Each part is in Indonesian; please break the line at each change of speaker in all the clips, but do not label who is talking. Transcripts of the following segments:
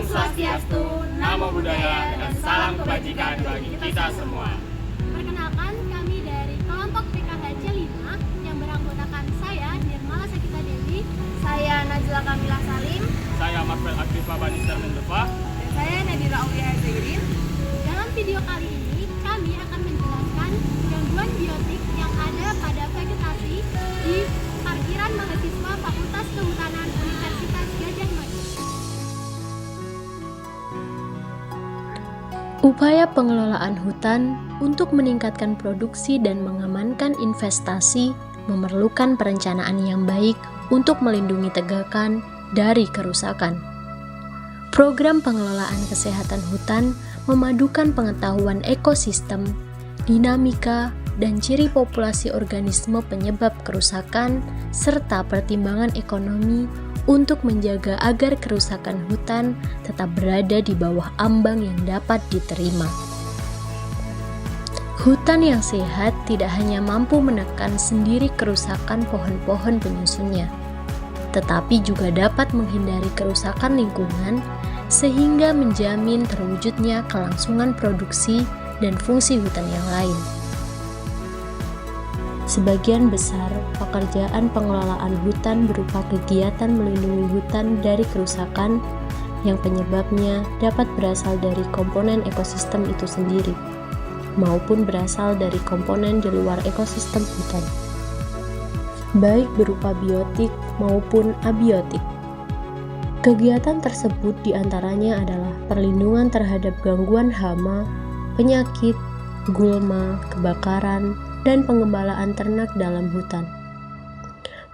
Om Swastiastu, Namo Buddhaya, dan salam kebajikan bagi kita semua.
Perkenalkan, kami dari kelompok PKH C5 yang beranggotakan saya, Nirmala Sakita Dewi,
saya Najla Kamila Salim,
Saya Marvel Akrifa Banisar Mendepa,
dan saya Nadira Aulia Zairin.
Dalam video kali ini, kami akan menjelaskan gangguan biotik yang ada pada vegetasi di parkiran mahasiswa Fakultas Kehutanan Universitas Gadjah Mada.
Upaya pengelolaan hutan untuk meningkatkan produksi dan mengamankan investasi memerlukan perencanaan yang baik untuk melindungi tegakan dari kerusakan. Program pengelolaan kesehatan hutan memadukan pengetahuan ekosistem, dinamika, dan ciri populasi organisme penyebab kerusakan, serta pertimbangan ekonomi untuk menjaga agar kerusakan hutan tetap berada di bawah ambang yang dapat diterima. Hutan yang sehat tidak hanya mampu menekan sendiri kerusakan pohon-pohon penyusunnya, tetapi juga dapat menghindari kerusakan lingkungan sehingga menjamin terwujudnya kelangsungan produksi dan fungsi hutan yang lain. Sebagian besar pekerjaan pengelolaan hutan berupa kegiatan melindungi hutan dari kerusakan yang penyebabnya dapat berasal dari komponen ekosistem itu sendiri, maupun berasal dari komponen di luar ekosistem hutan, baik berupa biotik maupun abiotik. Kegiatan tersebut diantaranya adalah perlindungan terhadap gangguan hama, penyakit, gulma, kebakaran, dan pengembalaan ternak dalam hutan.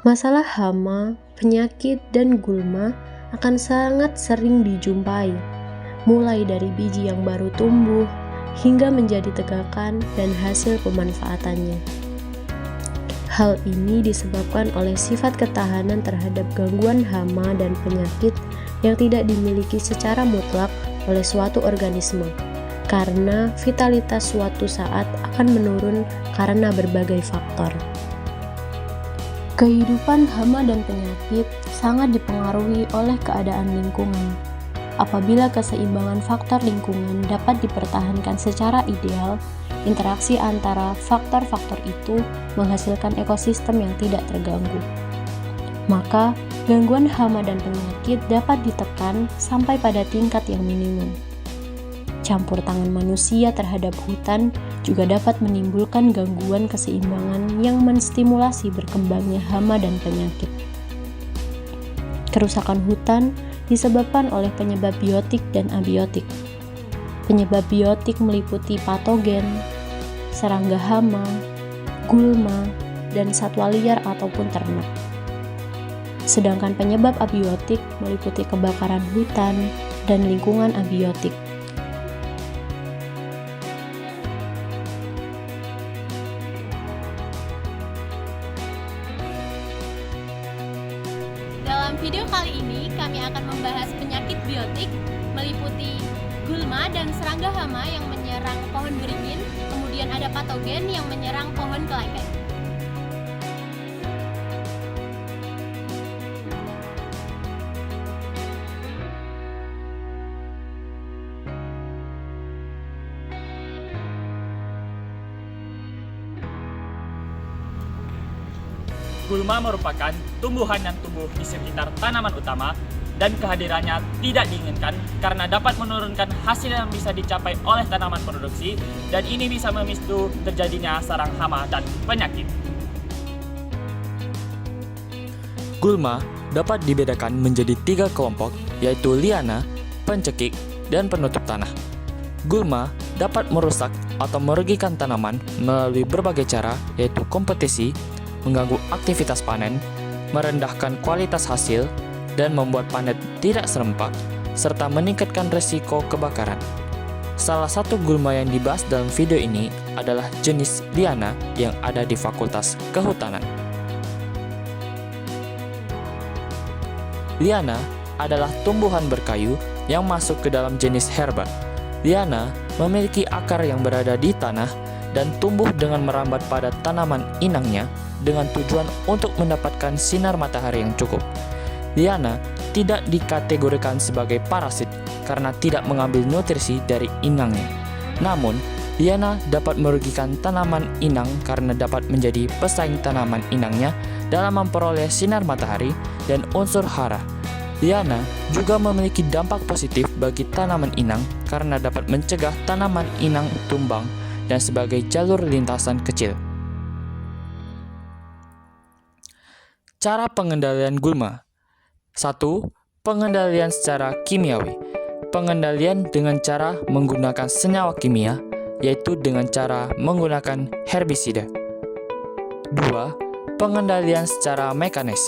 Masalah hama, penyakit, dan gulma akan sangat sering dijumpai, mulai dari biji yang baru tumbuh hingga menjadi tegakan dan hasil pemanfaatannya. Hal ini disebabkan oleh sifat ketahanan terhadap gangguan hama dan penyakit yang tidak dimiliki secara mutlak oleh suatu organisme, karena vitalitas suatu saat akan menurun karena berbagai faktor. Kehidupan hama dan penyakit sangat dipengaruhi oleh keadaan lingkungan. Apabila keseimbangan faktor lingkungan dapat dipertahankan secara ideal, interaksi antara faktor-faktor itu menghasilkan ekosistem yang tidak terganggu. Maka, gangguan hama dan penyakit dapat ditekan sampai pada tingkat yang minimum. Campur tangan manusia terhadap hutan juga dapat menimbulkan gangguan keseimbangan yang menstimulasi berkembangnya hama dan penyakit. Kerusakan hutan disebabkan oleh penyebab biotik dan abiotik. Penyebab biotik meliputi patogen, serangga hama, gulma, dan satwa liar ataupun ternak. Sedangkan penyebab abiotik meliputi kebakaran hutan dan lingkungan abiotik.
Dalam video kali ini, kami akan membahas penyakit biotik meliputi gulma dan serangga hama yang menyerang pohon beringin, kemudian ada patogen yang menyerang pohon kelengkeng.
Gulma merupakan tumbuhan yang tumbuh di sekitar tanaman utama dan kehadirannya tidak diinginkan karena dapat menurunkan hasil yang bisa dicapai oleh tanaman produksi, dan ini bisa memicu terjadinya sarang hama dan penyakit.
Gulma dapat dibedakan menjadi 3 kelompok, yaitu liana, pencekik, dan penutup tanah. Gulma dapat merusak atau merugikan tanaman melalui berbagai cara, yaitu kompetisi, mengganggu aktivitas panen, merendahkan kualitas hasil, dan membuat panen tidak serempak, serta meningkatkan risiko kebakaran. Salah satu gulma yang dibahas dalam video ini adalah jenis liana yang ada di Fakultas Kehutanan. Liana adalah tumbuhan berkayu yang masuk ke dalam jenis herba. Liana memiliki akar yang berada di tanah dan tumbuh dengan merambat pada tanaman inangnya dengan tujuan untuk mendapatkan sinar matahari yang cukup. Liana tidak dikategorikan sebagai parasit karena tidak mengambil nutrisi dari inangnya. Namun, liana dapat merugikan tanaman inang karena dapat menjadi pesaing tanaman inangnya dalam memperoleh sinar matahari dan unsur hara. Liana juga memiliki dampak positif bagi tanaman inang karena dapat mencegah tanaman inang tumbang dan sebagai jalur lintasan kecil. Cara pengendalian gulma. 1. Pengendalian secara kimiawi. Pengendalian dengan cara menggunakan senyawa kimia, yaitu dengan cara menggunakan herbisida. 2. Pengendalian secara mekanis.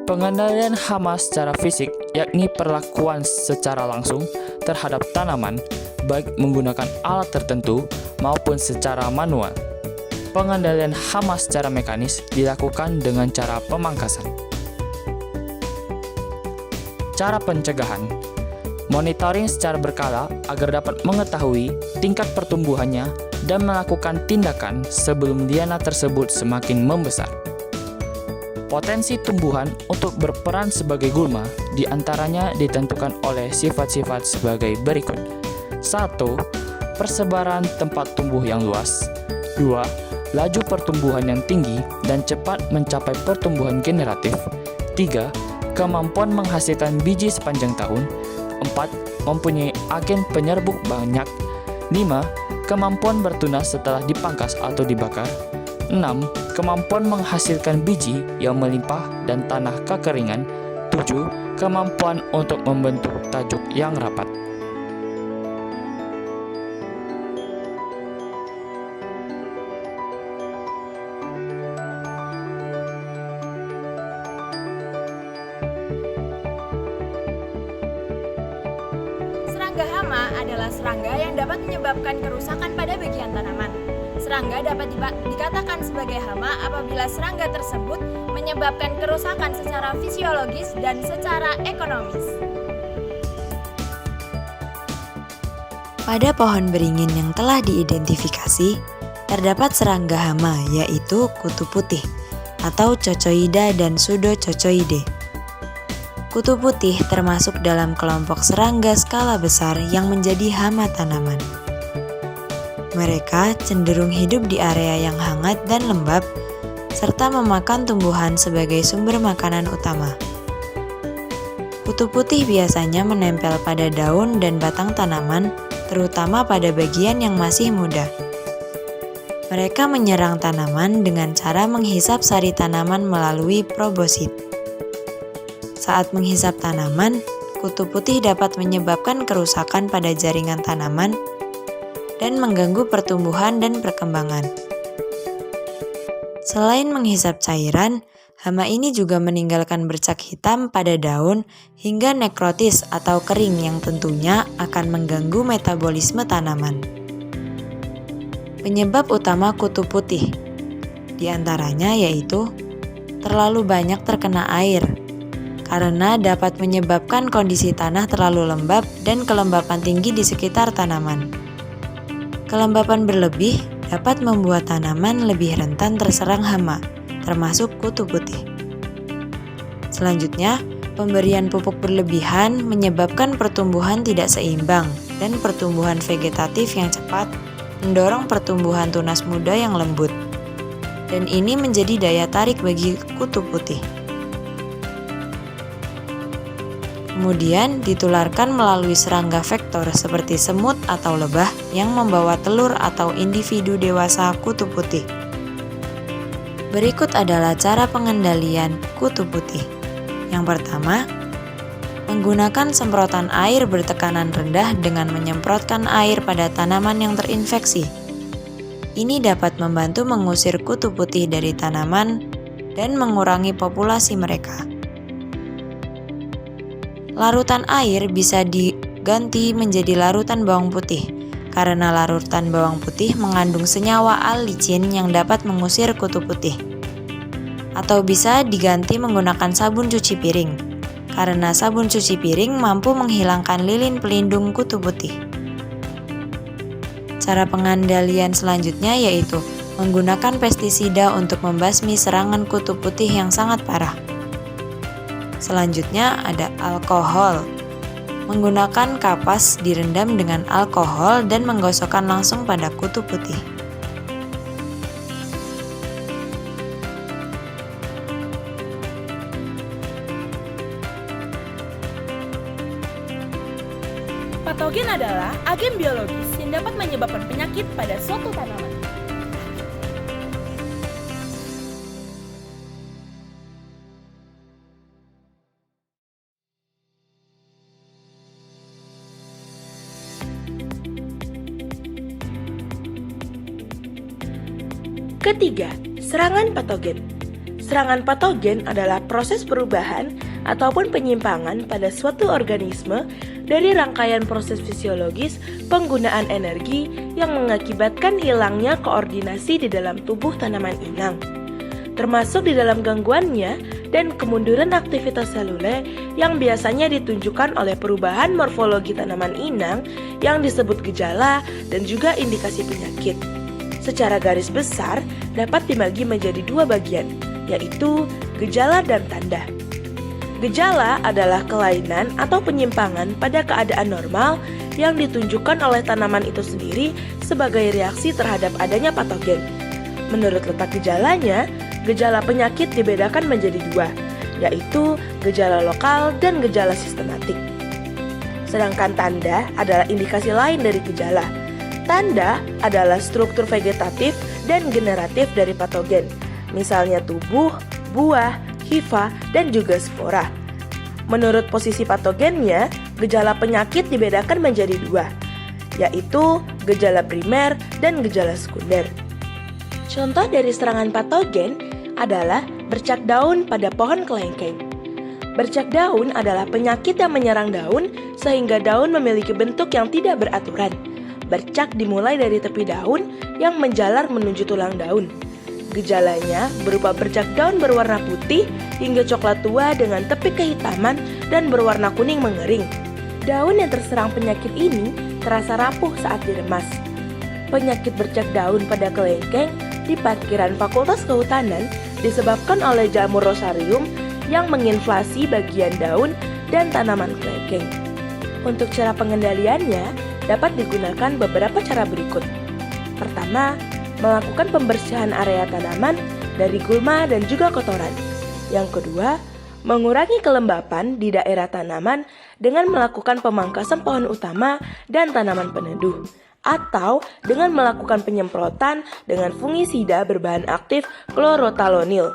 Pengendalian hama secara fisik, yakni perlakuan secara langsung terhadap tanaman, baik menggunakan alat tertentu maupun secara manual. Pengendalian hama secara mekanis dilakukan dengan cara pemangkasan. Cara pencegahan. Monitoring secara berkala agar dapat mengetahui tingkat pertumbuhannya dan melakukan tindakan sebelum liana tersebut semakin membesar. Potensi tumbuhan untuk berperan sebagai gulma diantaranya ditentukan oleh sifat-sifat sebagai berikut. 1. Persebaran tempat tumbuh yang luas. 2. Laju pertumbuhan yang tinggi dan cepat mencapai pertumbuhan generatif. 3. Kemampuan menghasilkan biji sepanjang tahun. 4. Mempunyai agen penyerbuk banyak. 5. Kemampuan bertunas setelah dipangkas atau dibakar. 6. Kemampuan menghasilkan biji yang melimpah dan tanah kekeringan. 7. Kemampuan untuk membentuk tajuk yang rapat.
Serangga hama adalah serangga yang dapat menyebabkan kerusakan pada bagian tanaman. Serangga dapat dikatakan sebagai hama apabila serangga tersebut menyebabkan kerusakan secara fisiologis dan secara ekonomis.
Pada pohon beringin yang telah diidentifikasi, terdapat serangga hama yaitu kutu putih atau Cocoida dan Pseudococoide. Kutu putih termasuk dalam kelompok serangga skala besar yang menjadi hama tanaman. Mereka cenderung hidup di area yang hangat dan lembab, serta memakan tumbuhan sebagai sumber makanan utama. Kutu putih biasanya menempel pada daun dan batang tanaman, terutama pada bagian yang masih muda. Mereka menyerang tanaman dengan cara menghisap sari tanaman melalui probosit. Saat menghisap tanaman, kutu putih dapat menyebabkan kerusakan pada jaringan tanaman dan mengganggu pertumbuhan dan perkembangan. Selain menghisap cairan, hama ini juga meninggalkan bercak hitam pada daun hingga nekrotis atau kering yang tentunya akan mengganggu metabolisme tanaman. Penyebab utama kutu putih diantaranya yaitu terlalu banyak terkena air, karena dapat menyebabkan kondisi tanah terlalu lembab dan kelembapan tinggi di sekitar tanaman. Kelembapan berlebih dapat membuat tanaman lebih rentan terserang hama, termasuk kutu putih. Selanjutnya, pemberian pupuk berlebihan menyebabkan pertumbuhan tidak seimbang dan pertumbuhan vegetatif yang cepat mendorong pertumbuhan tunas muda yang lembut. Dan ini menjadi daya tarik bagi kutu putih. Kemudian ditularkan melalui serangga vektor seperti semut atau lebah yang membawa telur atau individu dewasa kutu putih. Berikut adalah cara pengendalian kutu putih. Yang pertama, menggunakan semprotan air bertekanan rendah dengan menyemprotkan air pada tanaman yang terinfeksi. Ini dapat membantu mengusir kutu putih dari tanaman dan mengurangi populasi mereka. Larutan air bisa diganti menjadi larutan bawang putih, karena larutan bawang putih mengandung senyawa allicin yang dapat mengusir kutu putih. Atau bisa diganti menggunakan sabun cuci piring, karena sabun cuci piring mampu menghilangkan lilin pelindung kutu putih. Cara pengendalian selanjutnya yaitu menggunakan pestisida untuk membasmi serangan kutu putih yang sangat parah. Selanjutnya ada alkohol. Menggunakan kapas direndam dengan alkohol dan menggosokkan langsung pada kutu putih.
Patogen adalah agen biologis yang dapat menyebabkan penyakit pada suatu tanaman. Ketiga, serangan patogen. Serangan patogen adalah proses perubahan ataupun penyimpangan pada suatu organisme dari rangkaian proses fisiologis penggunaan energi yang mengakibatkan hilangnya koordinasi di dalam tubuh tanaman inang, termasuk di dalam gangguannya dan kemunduran aktivitas seluler yang biasanya ditunjukkan oleh perubahan morfologi tanaman inang yang disebut gejala dan juga indikasi penyakit. Secara garis besar dapat dibagi menjadi dua bagian, yaitu gejala dan tanda. Gejala adalah kelainan atau penyimpangan pada keadaan normal yang ditunjukkan oleh tanaman itu sendiri sebagai reaksi terhadap adanya patogen. Menurut letak gejalanya, gejala penyakit dibedakan menjadi dua, yaitu gejala lokal dan gejala sistematik. Sedangkan tanda adalah indikasi lain dari gejala. Tanda adalah struktur vegetatif dan generatif dari patogen, misalnya tubuh, buah, hifa, dan juga spora. Menurut posisi patogennya, gejala penyakit dibedakan menjadi dua, yaitu gejala primer dan gejala sekunder. Contoh dari serangan patogen adalah bercak daun pada pohon kelengkeng. Bercak daun adalah penyakit yang menyerang daun sehingga daun memiliki bentuk yang tidak beraturan. Bercak dimulai dari tepi daun yang menjalar menuju tulang daun. Gejalanya berupa bercak daun berwarna putih hingga coklat tua dengan tepi kehitaman dan berwarna kuning mengering. Daun yang terserang penyakit ini terasa rapuh saat diremas. Penyakit bercak daun pada kelengkeng di parkiran Fakultas Kehutanan disebabkan oleh jamur rosarium yang menginflasi bagian daun dan tanaman kelengkeng. Untuk cara pengendaliannya, dapat digunakan beberapa cara berikut. Pertama, melakukan pembersihan area tanaman dari gulma dan juga kotoran. Yang kedua, mengurangi kelembapan di daerah tanaman dengan melakukan pemangkasan pohon utama dan tanaman peneduh, atau dengan melakukan penyemprotan dengan fungisida berbahan aktif klorotalonil.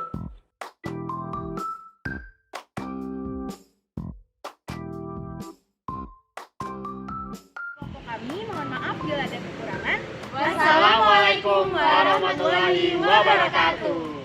Kami mohon maaf bila ada kekurangan.
Wassalamualaikum warahmatullahi wabarakatuh.